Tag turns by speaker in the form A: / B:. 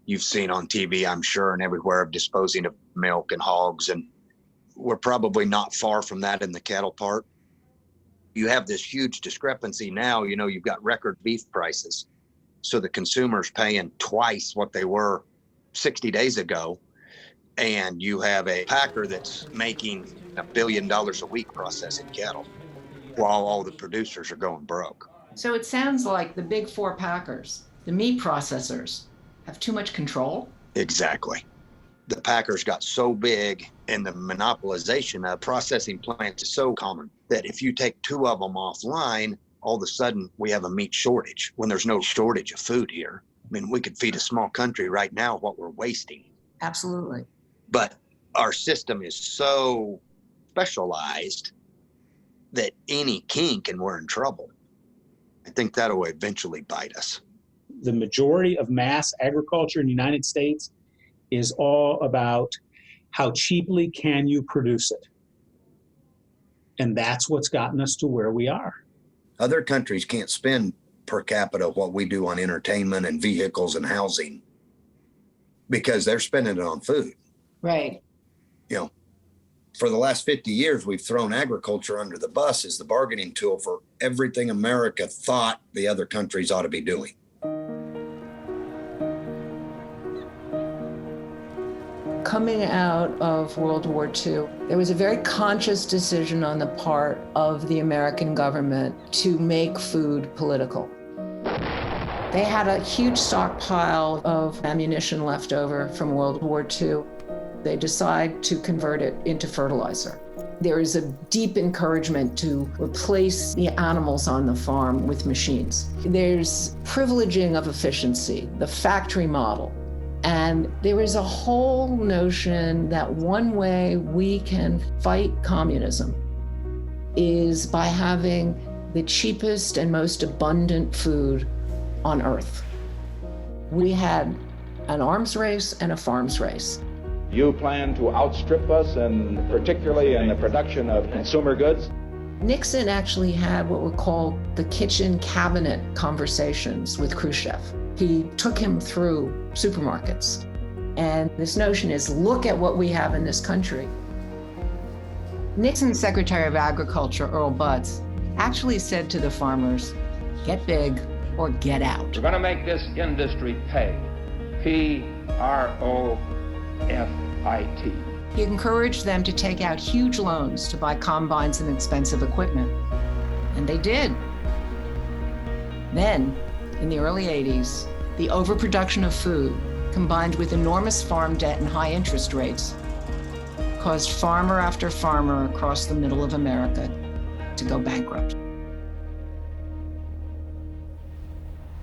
A: you've seen on TV, I'm sure, and everywhere, of disposing of milk and hogs. And we're probably not far from that in the cattle part. You have this huge discrepancy now. You know, you've got record beef prices. So the consumer's paying twice what they were 60 days ago. And you have a packer that's making $1 billion a week processing cattle while all the producers are going broke.
B: So it sounds like the big four packers, the meat processors, have too much control?
A: Exactly. The packers got so big and the monopolization of processing plants is so common that if you take two of them offline, all of a sudden we have a meat shortage when there's no shortage of food here. I mean, we could feed a small country right now what we're wasting.
B: Absolutely.
A: But our system is so specialized that any kink and we're in trouble. I think that'll eventually bite us.
C: The majority of mass agriculture in the United States is all about how cheaply can you produce it. And that's what's gotten us to where we are.
A: Other countries can't spend per capita what we do on entertainment and vehicles and housing because they're spending it on food.
B: Right.
A: You know, for the last 50 years, we've thrown agriculture under the bus as the bargaining tool for everything America thought the other countries ought to be doing.
B: Coming out of World War II, there was a very conscious decision on the part of the American government to make food political. They had a huge stockpile of ammunition left over from World War II. They decide to convert it into fertilizer. There is a deep encouragement to replace the animals on the farm with machines. There's privileging of efficiency, the factory model. And there is a whole notion that one way we can fight communism is by having the cheapest and most abundant food on earth. We had an arms race and a farms race.
D: You plan to outstrip us, and particularly in the production of consumer goods?
B: Nixon actually had what were called the kitchen cabinet conversations with Khrushchev. He took him through supermarkets. And this notion is, look at what we have in this country. Nixon's Secretary of Agriculture, Earl Butz, actually said to the farmers, get big or get out.
D: We're going to make this industry pay. P-R-O-F-I-T.
B: He encouraged them to take out huge loans to buy combines and expensive equipment. And they did. Then, in the early 80s, the overproduction of food, combined with enormous farm debt and high interest rates, caused farmer after farmer across the middle of America to go bankrupt.